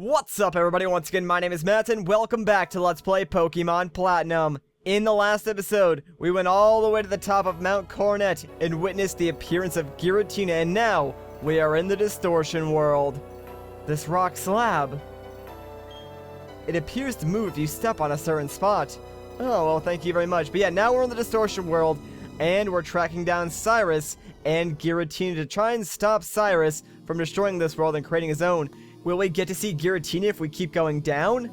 What's up, everybody? Once again, my name is Matt, and welcome back to Let's Play Pokémon Platinum. In the last episode, we went all the way to the top of Mount Coronet and witnessed the appearance of Giratina, and now we are in the Distortion World. This rock slab, it appears to move if you step on a certain spot. Oh, well, thank you very much. But yeah, now we're in the Distortion World, and we're tracking down Cyrus and Giratina to try and stop Cyrus from destroying this world and creating his own. Will we get to see Giratina if we keep going down?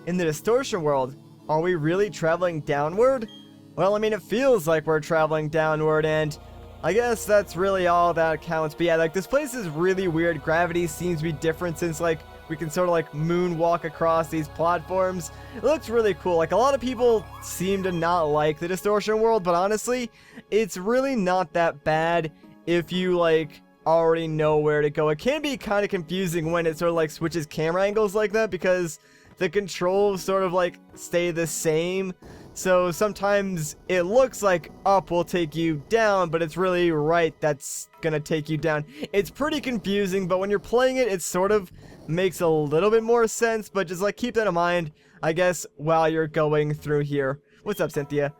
In the Distortion World, are we really traveling downward? Well, I mean, it feels like we're traveling downward, and I guess that's really all that counts. But yeah, like, this place is really weird. Gravity seems to be different since, like, we can sort of, like, moonwalk across these platforms. It looks really cool. Like, a lot of people seem to not like the Distortion World, but honestly, it's really not that bad if you, like, already know where to go. It can be kind of confusing when it sort of like switches camera angles like that because the controls sort of like stay the same. So sometimes it looks like up will take you down, but it's really right that's gonna take you down. It's pretty confusing, but when you're playing it, it sort of makes a little bit more sense, but just like keep that in mind, I guess, while you're going through here. What's up, Cynthia?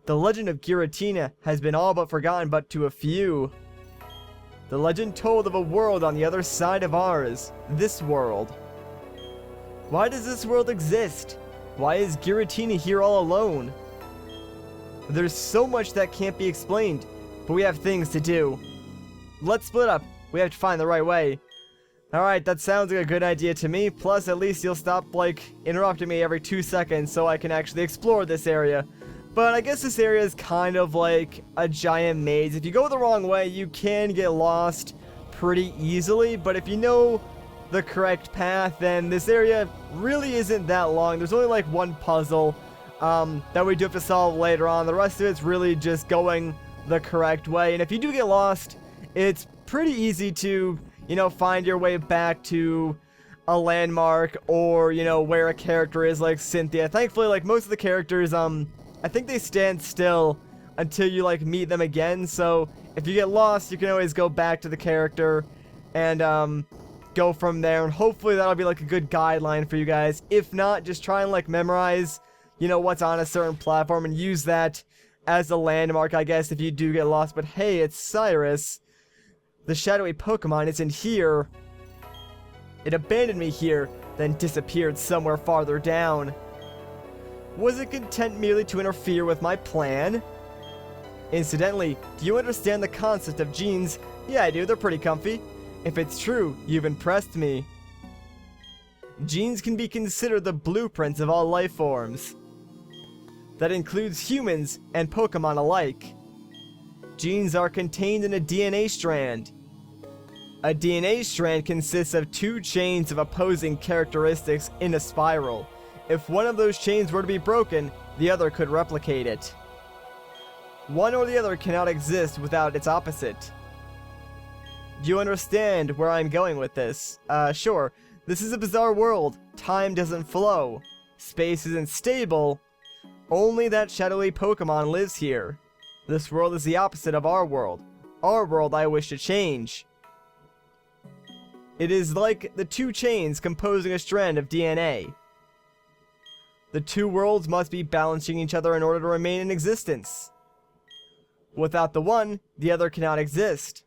The legend of Giratina has been all but forgotten, but to a few. The legend told of a world on the other side of ours, this world. Why does this world exist? Why is Giratina here all alone? There's so much that can't be explained, but we have things to do. Let's split up. We have to find the right way. Alright, that sounds like a good idea to me, plus at least you'll stop, like, interrupting me every 2 seconds so I can actually explore this area. But I guess this area is kind of like a giant maze. If you go the wrong way, you can get lost pretty easily. But if you know the correct path, then this area really isn't that long. There's only like one puzzle that we do have to solve later on. The rest of it's really just going the correct way. And if you do get lost, it's pretty easy to, you know, find your way back to a landmark or, you know, where a character is, like Cynthia. Thankfully, like, most of the characters, I think they stand still until you, like, meet them again, so if you get lost, you can always go back to the character and, go from there, and hopefully that'll be, like, a good guideline for you guys. If not, just try and, like, memorize, you know, what's on a certain platform and use that as a landmark, I guess, if you do get lost. But hey, it's Cyrus. The shadowy Pokemon isn't here. It abandoned me here, then disappeared somewhere farther down. Was it content merely to interfere with my plan? Incidentally, do you understand the concept of jeans? Yeah, I do. They're pretty comfy. If it's true, you've impressed me. Genes can be considered the blueprints of all life forms. That includes humans and Pokemon alike. Genes are contained in a DNA strand. A DNA strand consists of 2 chains of opposing characteristics in a spiral. If one of those chains were to be broken, the other could replicate it. One or the other cannot exist without its opposite. Do you understand where I'm going with this? Sure. This is a bizarre world. Time doesn't flow. Space isn't stable. Only that shadowy Pokemon lives here. This world is the opposite of our world. Our world I wish to change. It is like the 2 chains composing a strand of DNA. The 2 worlds must be balancing each other in order to remain in existence. Without the one, the other cannot exist.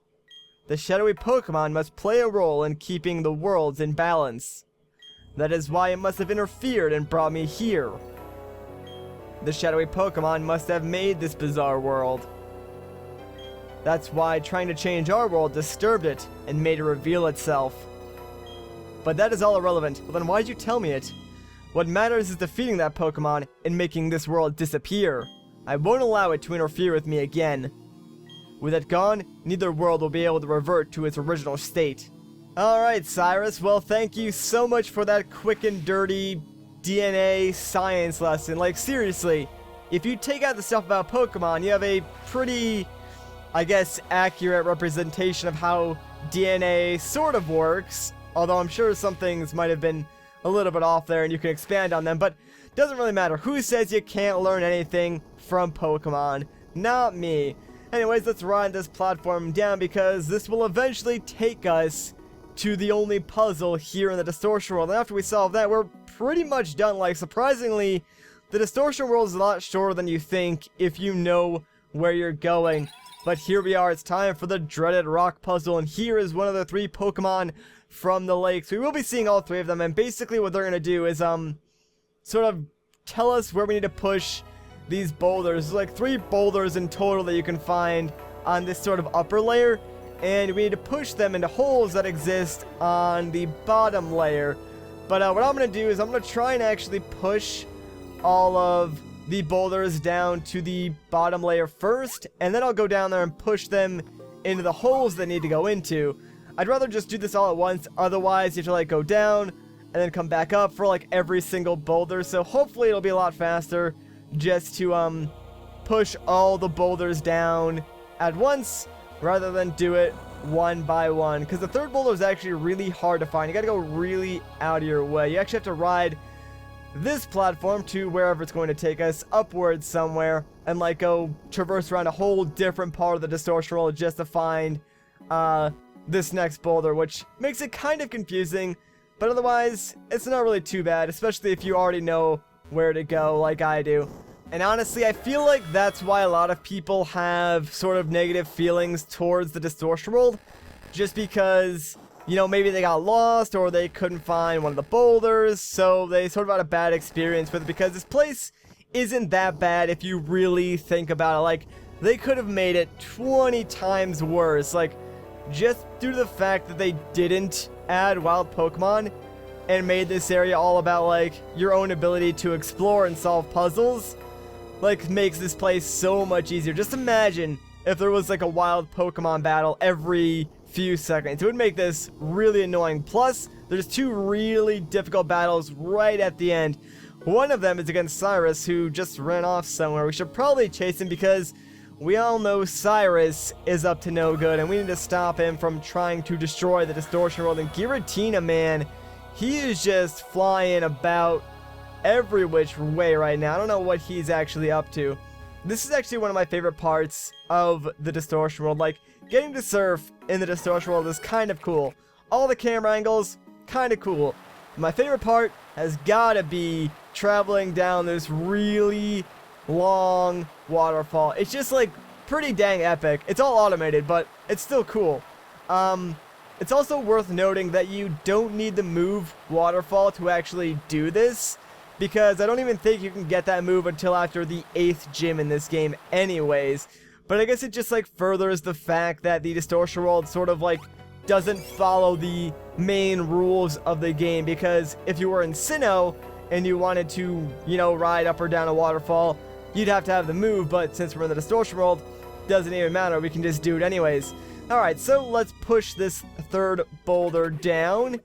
The shadowy Pokemon must play a role in keeping the worlds in balance. That is why it must have interfered and brought me here. The shadowy Pokemon must have made this bizarre world. That's why trying to change our world disturbed it and made it reveal itself. But that is all irrelevant. Well, then why'd you tell me it? What matters is defeating that Pokemon and making this world disappear. I won't allow it to interfere with me again. With it gone, neither world will be able to revert to its original state. Alright, Cyrus, well, thank you so much for that quick and dirty DNA science lesson. Like, seriously, if you take out the stuff about Pokemon, you have a pretty, I guess, accurate representation of how DNA sort of works. Although I'm sure some things might have been a little bit off there and you can expand on them, but doesn't really matter. Who says you can't learn anything from Pokemon? Not me. Anyways, let's ride this platform down because this will eventually take us to the only puzzle here in the Distortion World. And after we solve that, we're pretty much done. Like, surprisingly, the Distortion World is a lot shorter than you think if you know where you're going. But here we are, it's time for the dreaded rock puzzle, and here is one of the 3 Pokemon from the lakes. We will be seeing all 3 of them, and basically what they're going to do is, sort of tell us where we need to push these boulders. There's like 3 boulders in total that you can find on this sort of upper layer, and we need to push them into holes that exist on the bottom layer. But what I'm going to do is I'm going to try and actually push all of the boulders down to the bottom layer first, and then I'll go down there and push them into the holes they need to go into. I'd rather just do this all at once, otherwise you have to like go down and then come back up for like every single boulder. So hopefully it'll be a lot faster just to push all the boulders down at once rather than do it one by one, because the 3rd boulder is actually really hard to find. You gotta go really out of your way. You actually have to ride this platform to wherever it's going to take us, upwards somewhere, and like go traverse around a whole different part of the Distortion World just to find this next boulder, which makes it kind of confusing, but otherwise it's not really too bad, especially if you already know where to go like I do. And honestly, I feel like that's why a lot of people have sort of negative feelings towards the Distortion World, just because, you know, maybe they got lost or they couldn't find one of the boulders, so they sort of had a bad experience with it, because this place isn't that bad if you really think about it. Like, they could have made it 20 times worse, like, just due to the fact that they didn't add wild Pokemon and made this area all about, like, your own ability to explore and solve puzzles, like, makes this place so much easier. Just imagine if there was, like, a wild Pokemon battle every few seconds. It would make this really annoying. Plus, there's 2 really difficult battles right at the end. One of them is against Cyrus, who just ran off somewhere. We should probably chase him because we all know Cyrus is up to no good, and we need to stop him from trying to destroy the Distortion World. And Giratina, man, he is just flying about every which way right now. I don't know what he's actually up to. This is actually one of my favorite parts of the Distortion World. Like, getting to surf in the Distortion World is kind of cool. All the camera angles, kind of cool. My favorite part has gotta be traveling down this really long waterfall. It's just like pretty dang epic. It's all automated, but it's still cool. It's also worth noting that you don't need the move waterfall to actually do this, because I don't even think you can get that move until after the 8th gym in this game anyways. But I guess it just like furthers the fact that the Distortion World sort of like doesn't follow the main rules of the game, because if you were in Sinnoh and you wanted to, you know, ride up or down a waterfall, you'd have to have the move, but since we're in the Distortion World, doesn't even matter, we can just do it anyways. Alright, so let's push this 3rd boulder down,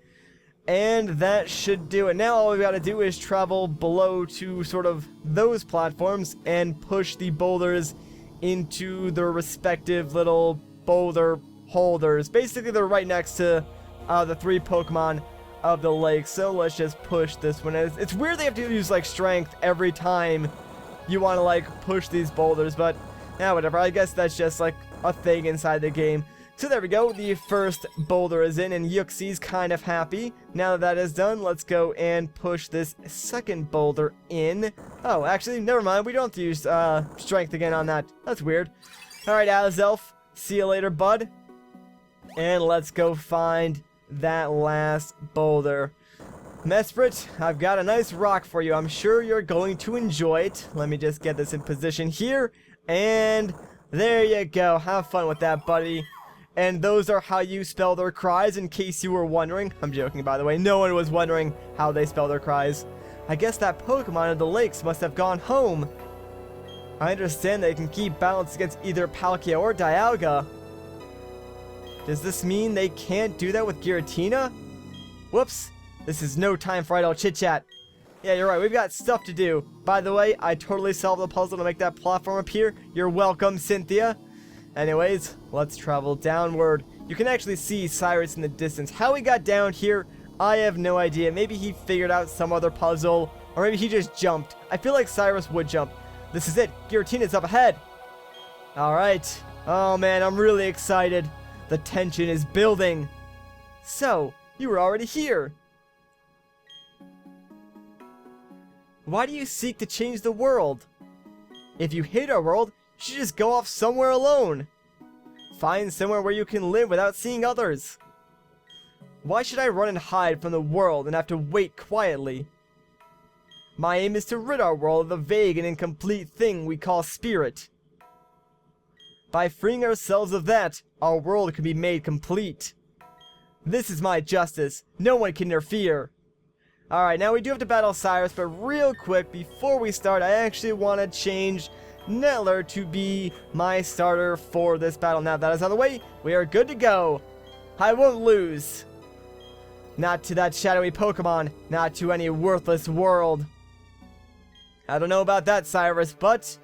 and that should do it. Now all we gotta do is travel below to sort of those platforms and push the boulders into their respective little boulder holders. Basically, they're right next to the 3 Pokemon of the lake. So let's just push this one. It's weird they have to use like strength every time you want to like push these boulders, but yeah, whatever. I guess that's just like a thing inside the game. So there we go. The first boulder is in, and Yuxi's kind of happy. Now that that is done, let's go and push this 2nd boulder in. Oh, actually, never mind. We don't have to use strength again on that. That's weird. Alright, Azelf. See you later, bud. And let's go find that last boulder. Mesprit, I've got a nice rock for you. I'm sure you're going to enjoy it. Let me just get this in position here. And there you go. Have fun with that, buddy. And those are how you spell their cries, in case you were wondering. I'm joking, by the way. No one was wondering how they spell their cries. I guess that Pokemon in the lakes must have gone home. I understand they can keep balance against either Palkia or Dialga. Does this mean they can't do that with Giratina? Whoops. This is no time for idle chit-chat. Yeah, you're right. We've got stuff to do. By the way, I totally solved the puzzle to make that platform appear. You're welcome, Cynthia. Anyways, let's travel downward. You can actually see Cyrus in the distance. How he got down here, I have no idea. Maybe he figured out some other puzzle, or maybe he just jumped. I feel like Cyrus would jump. This is it. Giratina's up ahead. Alright. Oh man, I'm really excited. The tension is building. So, you were already here. Why do you seek to change the world? If you hate our world, you should just go off somewhere alone. Find somewhere where you can live without seeing others. Why should I run and hide from the world and have to wait quietly? My aim is to rid our world of the vague and incomplete thing we call spirit. By freeing ourselves of that, our world can be made complete. This is my justice. No one can interfere. Alright, now we do have to battle Cyrus, but real quick, before we start, I actually want to change Nettler to be my starter for this battle. Now that is out of the way, we are good to go. I won't lose. Not to that shadowy Pokemon, not to any worthless world. I don't know about that, Cyrus, but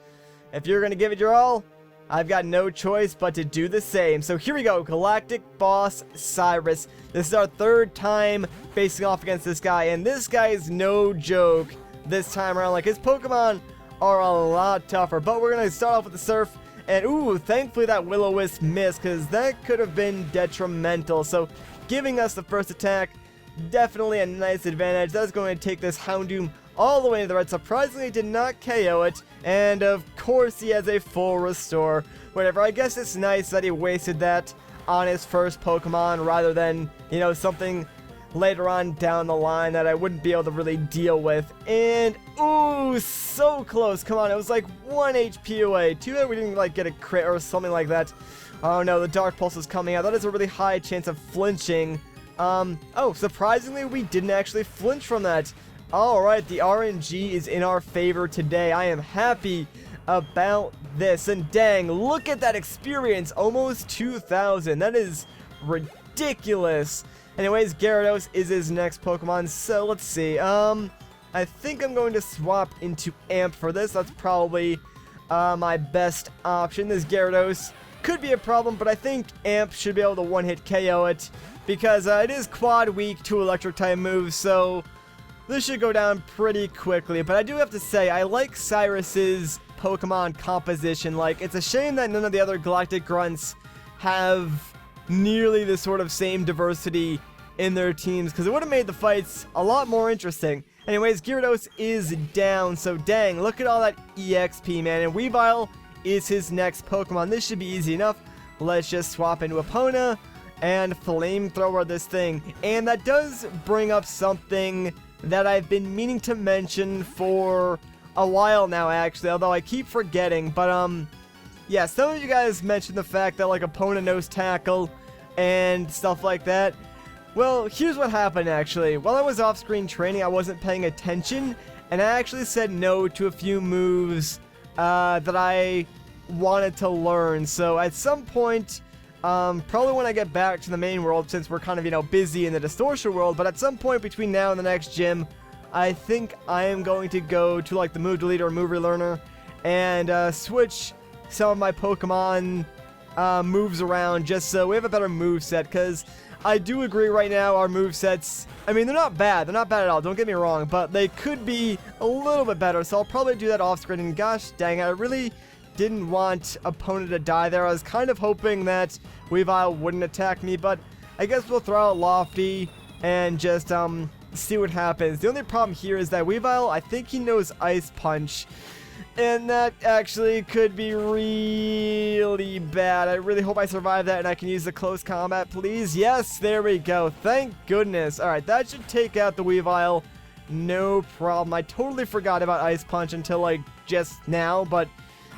if you're going to give it your all, I've got no choice but to do the same. So here we go, Galactic Boss Cyrus. This is our third time facing off against this guy, and this guy is no joke this time around. Like, his Pokemon are a lot tougher, but we're going to start off with the Surf, and ooh, thankfully that Will-O-Wisp missed, because that could have been detrimental. So giving us the first attack, definitely a nice advantage. That's going to take this Houndoom all the way to the red. Surprisingly, did not KO it, and of course he has a full restore. Whatever, I guess it's nice that he wasted that on his first Pokemon rather than, you know, something later on down the line that I wouldn't be able to really deal with. And ooh, so close. Come on, it was like 1 HP away. Too bad we didn't like get a crit or something like that. Oh no, the Dark Pulse is coming out. That is a really high chance of flinching. Oh, surprisingly we didn't actually flinch from that. Alright, the RNG is in our favor today. I am happy about this. And dang, look at that experience. Almost 2,000. That is ridiculous. Anyways, Gyarados is his next Pokemon. So, let's see. I think I'm going to swap into Amp for this. That's probably my best option. This Gyarados could be a problem, but I think Amp should be able to one-hit KO it, because it is quad weak to electric type moves, so this should go down pretty quickly. But I do have to say, I like Cyrus's Pokemon composition. Like, it's a shame that none of the other Galactic Grunts have nearly the sort of same diversity in their teams, because it would have made the fights a lot more interesting. Anyways, Gyarados is down, so dang, look at all that EXP, man. And Weavile is his next Pokemon. This should be easy enough. Let's just swap into Epona and Flamethrower this thing. And that does bring up something that I've been meaning to mention for a while now, actually, although I keep forgetting. But yeah, some of you guys mentioned the fact that like Epona knows Tackle and stuff like that. Well, here's what happened, actually. While I was off-screen training, I wasn't paying attention, and I actually said no to a few moves that I wanted to learn. So at some point, probably when I get back to the main world, since we're kind of, you know, busy in the Distortion World, but at some point between now and the next gym, I think I am going to go to like the Move Deleter or Move Relearner and switch some of my Pokemon moves around, just so we have a better move set, because I do agree right now our movesets, I mean, they're not bad at all, don't get me wrong, but they could be a little bit better, so I'll probably do that off screen. And gosh dang, I really didn't want Epona to die there. I was kind of hoping that Weavile wouldn't attack me, but I guess we'll throw out Lofty and just see what happens. The only problem here is that Weavile, I think he knows Ice Punch, and that actually could be really bad. I really hope I survive that and I can use the close combat, please. Yes, there we go. Thank goodness. Alright, that should take out the Weavile. No problem. I totally forgot about Ice Punch until like just now, but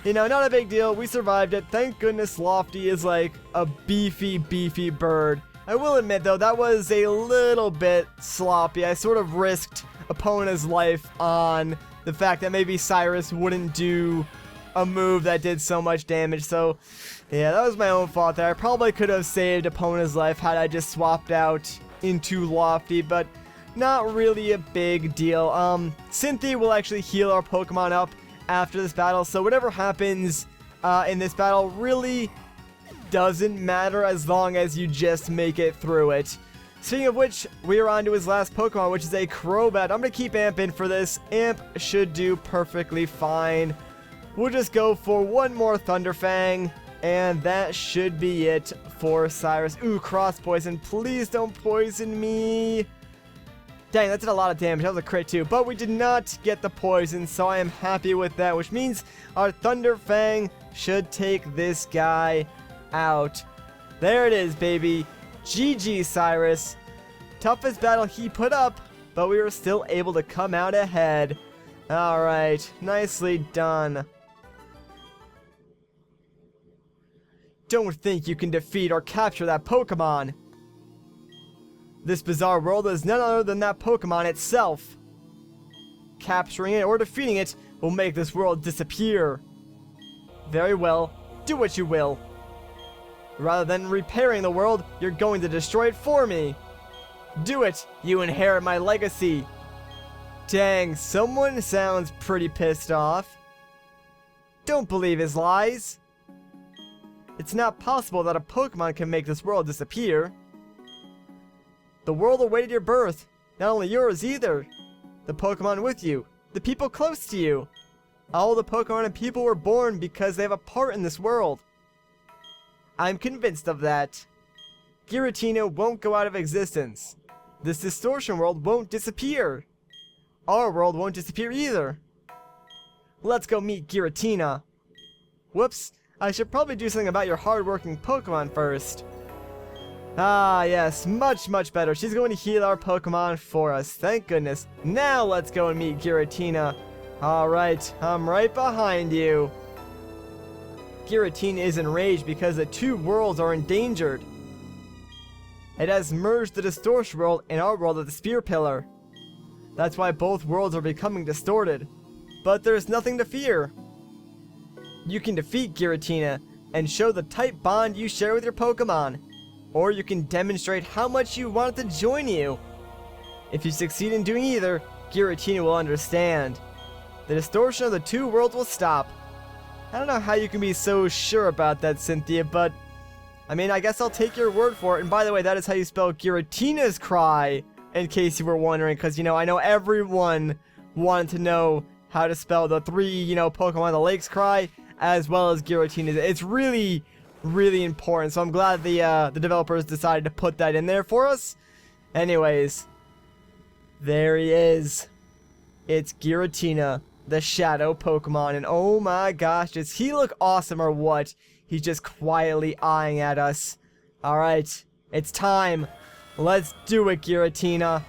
you know, not a big deal. We survived it. Thank goodness Lofty is like a beefy bird. I will admit though, that was a little bit sloppy. I sort of risked Epona's life on the fact that maybe Cyrus wouldn't do a move that did so much damage. So yeah, that was my own fault there. I probably could have saved Epona's life had I just swapped out into Lofty, but not really a big deal. Cynthia will actually heal our Pokemon up after this battle, so whatever happens in this battle really doesn't matter as long as you just make it through it. Speaking of which, we are on to his last Pokemon, which is a Crobat. I'm going to keep Amp in for this. Amp should do perfectly fine. We'll just go for one more Thunderfang, And that should be it for Cyrus. Ooh, cross poison. Please don't poison me. Dang, that did a lot of damage. That was a crit too. But we did not get the poison, so I am happy with that, which means our Thunder Fang should take this guy out. There it is, baby. GG, Cyrus. Toughest battle he put up, but we were still able to come out ahead. Alright, nicely done. Don't think you can defeat or capture that Pokemon. This bizarre world is none other than that Pokemon itself. Capturing it or defeating it will make this world disappear. Very well, do what you will. Rather than repairing the world, you're going to destroy it for me. Do it, you inherit my legacy. Dang, someone sounds pretty pissed off. Don't believe his lies. It's not possible that a Pokemon can make this world disappear. The world awaited your birth. Not only yours either. The Pokemon with you. The people close to you. All the Pokemon and people were born because they have a part in this world. I'm convinced of that. Giratina won't go out of existence. This Distortion World won't disappear. Our world won't disappear either. Let's go meet Giratina. Whoops, I should probably do something about your hard-working Pokemon first. Ah, yes, much better. She's going to heal our Pokemon for us, thank goodness. Now let's go and meet Giratina. Alright, I'm right behind you. Giratina is enraged because the two worlds are endangered. It has merged the Distortion World and our world of the Spear Pillar. That's why both worlds are becoming distorted. But there's nothing to fear. You can defeat Giratina and show the tight bond you share with your Pokemon. Or you can demonstrate how much you want it to join you. If you succeed in doing either, Giratina will understand. The distortion of the two worlds will stop. I don't know how you can be so sure about that, Cynthia, but I mean, I guess I'll take your word for it. And by the way, that is how you spell Giratina's cry, in case you were wondering, because, you know, I know everyone wanted to know how to spell the three, you know, Pokemon the Lakes cry, as well as Giratina's. It's really important, so I'm glad the developers decided to put that in there for us. Anyways, there he is. It's Giratina, the Shadow Pokemon, and oh my gosh, does he look awesome or what? He's just quietly eyeing at us. Alright, it's time. Let's do it, Giratina.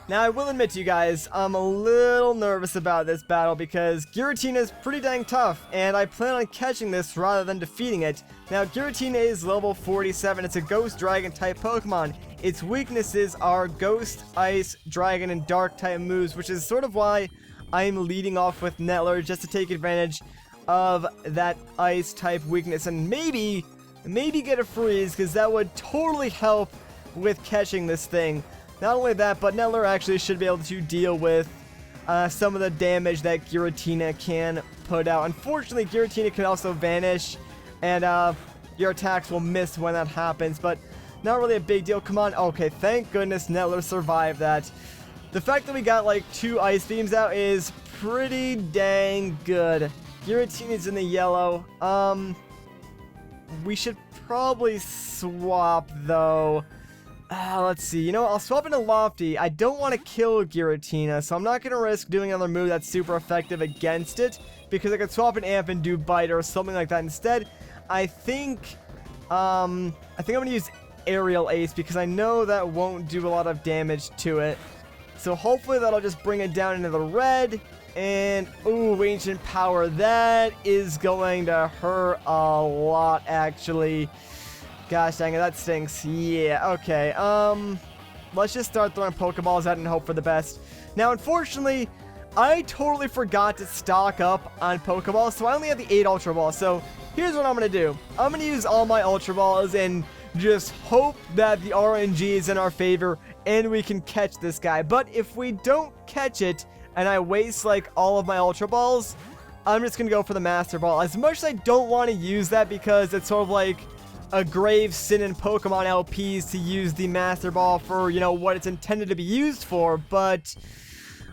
Now, I will admit to you guys, I'm a little nervous about this battle because Giratina is pretty dang tough, and I plan on catching this rather than defeating it. Now, Giratina is level 47. It's a Ghost Dragon type Pokemon. Its weaknesses are Ghost, Ice, Dragon, and Dark type moves, which is sort of why I'm leading off with Nettler, just to take advantage of that Ice type weakness, and maybe get a freeze, because that would totally help with catching this thing. Not only that, but Nettler actually should be able to deal with some of the damage that Giratina can put out. Unfortunately, Giratina can also vanish, and your attacks will miss when that happens, but not really a big deal. Come on. Okay, thank goodness Nettler survived that. The fact that we got like 2 Ice Beams out is pretty dang good. Giratina's in the yellow. We should probably swap, though. Let's see. You know what? I'll swap into Lofty. I don't want to kill Giratina, so I'm not going to risk doing another move that's super effective against it, because I could swap an Amp and do Bite or something like that instead. I think I'm going to use Aerial Ace, because I know that won't do a lot of damage to it. So hopefully that'll just bring it down into the red. And, ooh, Ancient Power. That is going to hurt a lot, actually. Gosh dang it, that stinks. Yeah, okay. Let's just start throwing Pokeballs out and hope for the best. Now, unfortunately, I totally forgot to stock up on Pokeballs, so I only have the 8 Ultra Balls. So, here's what I'm going to do. I'm going to use all my Ultra Balls and just hope that the RNG is in our favor and we can catch this guy. But if we don't catch it and I waste, like, all of my Ultra Balls, I'm just going to go for the Master Ball. As much as I don't want to use that because it's sort of like a grave sin in Pokemon LPs to use the Master Ball for, you know, what it's intended to be used for, but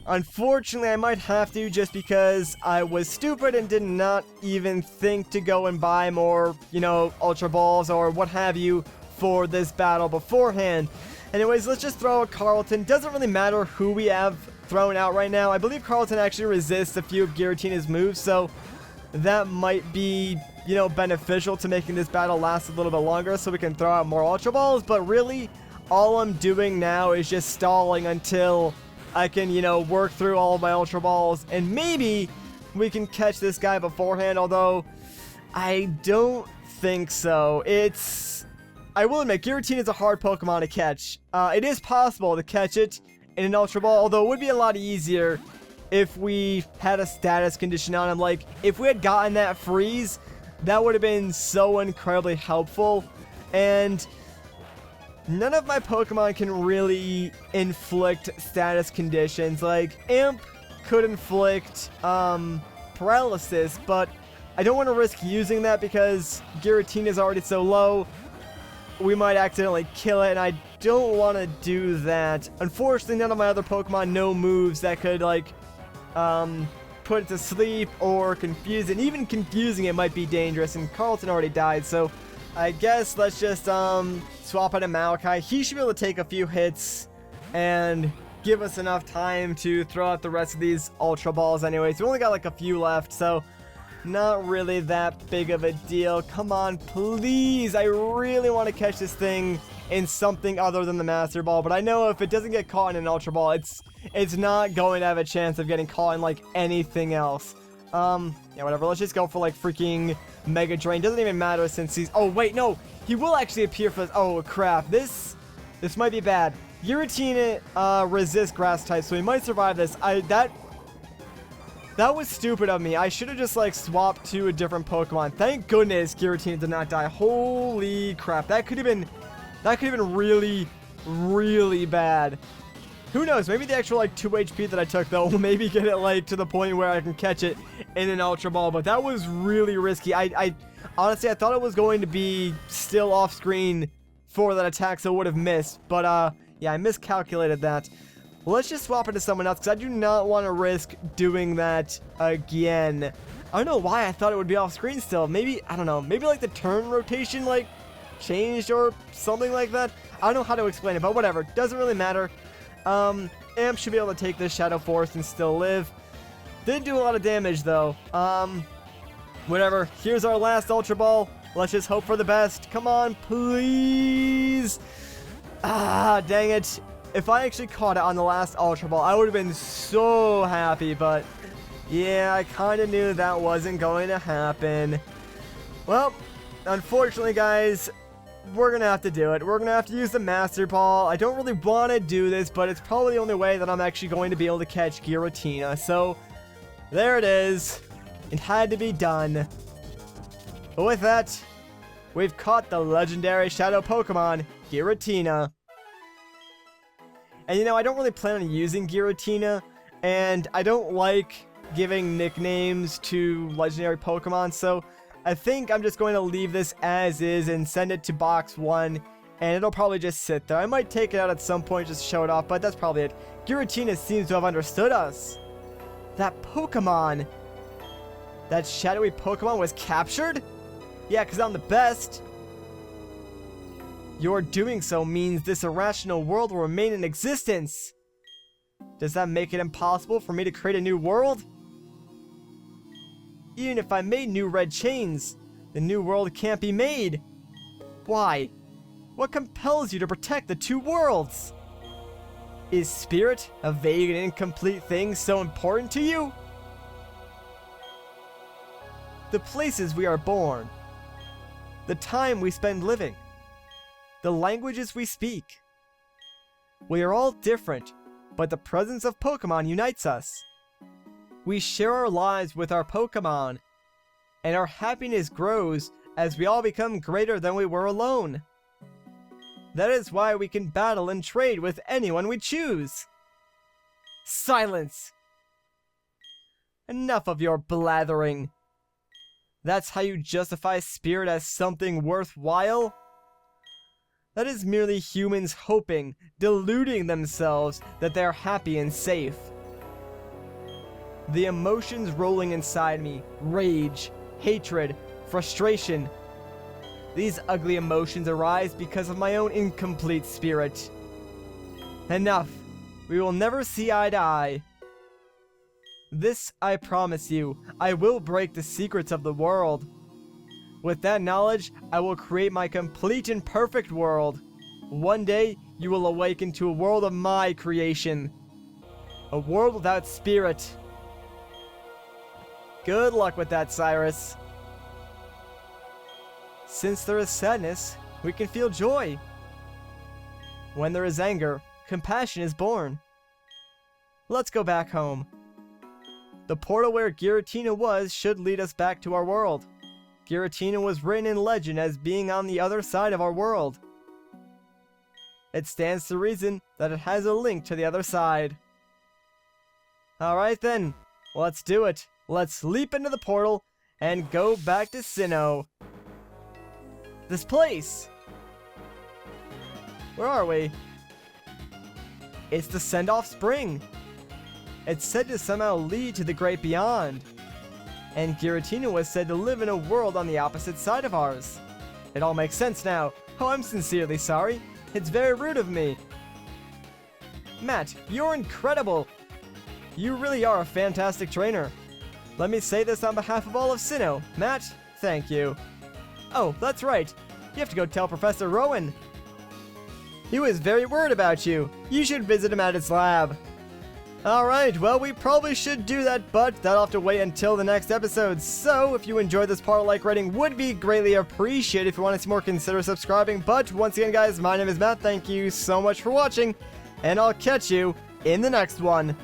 Unfortunately, I might have to just because I was stupid and did not even think to go and buy more, you know, Ultra Balls or what have you for this battle beforehand. Anyways, let's just throw a Carlton. Doesn't really matter who we have thrown out right now. I believe Carlton actually resists a few of Giratina's moves, so that might be, you know, beneficial to making this battle last a little bit longer so we can throw out more Ultra Balls. But really, all I'm doing now is just stalling until I can, you know, work through all of my Ultra Balls, and maybe we can catch this guy beforehand, although I don't think so. I will admit, Giratina is a hard Pokemon to catch. It is possible to catch it in an Ultra Ball, although it would be a lot easier if we had a status condition on him. Like, if we had gotten that freeze, that would have been so incredibly helpful, and none of my Pokemon can really inflict status conditions. Like, Imp could inflict paralysis, but I don't want to risk using that because Giratina is already so low. We might accidentally kill it, and I don't want to do that. Unfortunately, none of my other Pokemon know moves that could, like, put it to sleep or confuse it. And even confusing it might be dangerous, and Carlton already died, so I guess let's just swap out a Maokai. He should be able to take a few hits and give us enough time to throw out the rest of these Ultra Balls anyways. We only got like a few left, so not really that big of a deal. Come on, please. I really want to catch this thing in something other than the Master Ball, but I know if it doesn't get caught in an Ultra Ball, it's not going to have a chance of getting caught in like anything else. Yeah, whatever. Let's just go for like freaking Mega Drain. Doesn't even matter since he's... Oh, wait, no. He will actually appear for this. Oh, crap. This might be bad. Giratina resists Grass type, so he might survive this. That was stupid of me. I should have just like swapped to a different Pokemon. Thank goodness Giratina did not die. Holy crap. That could have been really, really bad. Who knows? Maybe the actual like 2 HP that I took though will maybe get it like to the point where I can catch it in an Ultra Ball, but that was really risky. I honestly, I thought it was going to be still off screen for that attack, so it would have missed, but yeah, I miscalculated that. Well, let's just swap it to someone else because I do not want to risk doing that again. I don't know why I thought it would be off screen still. Maybe, I don't know, maybe like the turn rotation like changed or something like that. I don't know how to explain it, but whatever, doesn't really matter. Amp should be able to take this Shadow Force and still live. Didn't do a lot of damage though. Whatever. Here's our last Ultra Ball. Let's just hope for the best. Come on, please. Ah, dang it. If I actually caught it on the last Ultra Ball, I would have been so happy, but yeah, I kind of knew that wasn't going to happen. Well, unfortunately, guys, we're going to have to do it. We're going to have to use the Master Ball. I don't really want to do this, but it's probably the only way that I'm actually going to be able to catch Giratina. So, there it is. It had to be done. But with that, we've caught the legendary Shadow Pokemon, Giratina. And you know, I don't really plan on using Giratina, and I don't like giving nicknames to legendary Pokemon, so I think I'm just going to leave this as is and send it to box 1, and it'll probably just sit there. I might take it out at some point just to show it off, but that's probably it. Giratina seems to have understood us. That Pokemon, that shadowy Pokemon was captured? Yeah, because I'm the best. Your doing so means this irrational world will remain in existence. Does that make it impossible for me to create a new world? Even if I made new red chains, the new world can't be made. Why? What compels you to protect the two worlds? Is spirit, a vague and incomplete thing, so important to you? The places we are born, the time we spend living, the languages we speak. We are all different, but the presence of Pokemon unites us. We share our lives with our Pokemon, and our happiness grows as we all become greater than we were alone. That is why we can battle and trade with anyone we choose. Silence! Enough of your blathering. That's how you justify spirit as something worthwhile? That is merely humans hoping, deluding themselves that they are happy and safe. The emotions rolling inside me, rage, hatred, frustration. These ugly emotions arise because of my own incomplete spirit. Enough. We will never see eye to eye. This I promise you, I will break the secrets of the world. With that knowledge, I will create my complete and perfect world. One day, you will awaken to a world of my creation. A world without spirit. Good luck with that, Cyrus. Since there is sadness, we can feel joy. When there is anger, compassion is born. Let's go back home. The portal where Giratina was should lead us back to our world. Giratina was written in legend as being on the other side of our world. It stands to reason that it has a link to the other side. Alright then, let's do it. Let's leap into the portal and go back to Sinnoh. This place! Where are we? It's the Send-Off Spring. It's said to somehow lead to the great beyond. And Giratina was said to live in a world on the opposite side of ours. It all makes sense now. Oh, I'm sincerely sorry. It's very rude of me. Matt, you're incredible. You really are a fantastic trainer. Let me say this on behalf of all of Sinnoh. Matt, thank you. Oh, that's right. You have to go tell Professor Rowan. He was very worried about you. You should visit him at his lab. Alright, well, we probably should do that, but that'll have to wait until the next episode. So, if you enjoyed this part, a like rating would be greatly appreciated. If you want to see more, consider subscribing. But once again, guys, my name is Matt. Thank you so much for watching, and I'll catch you in the next one.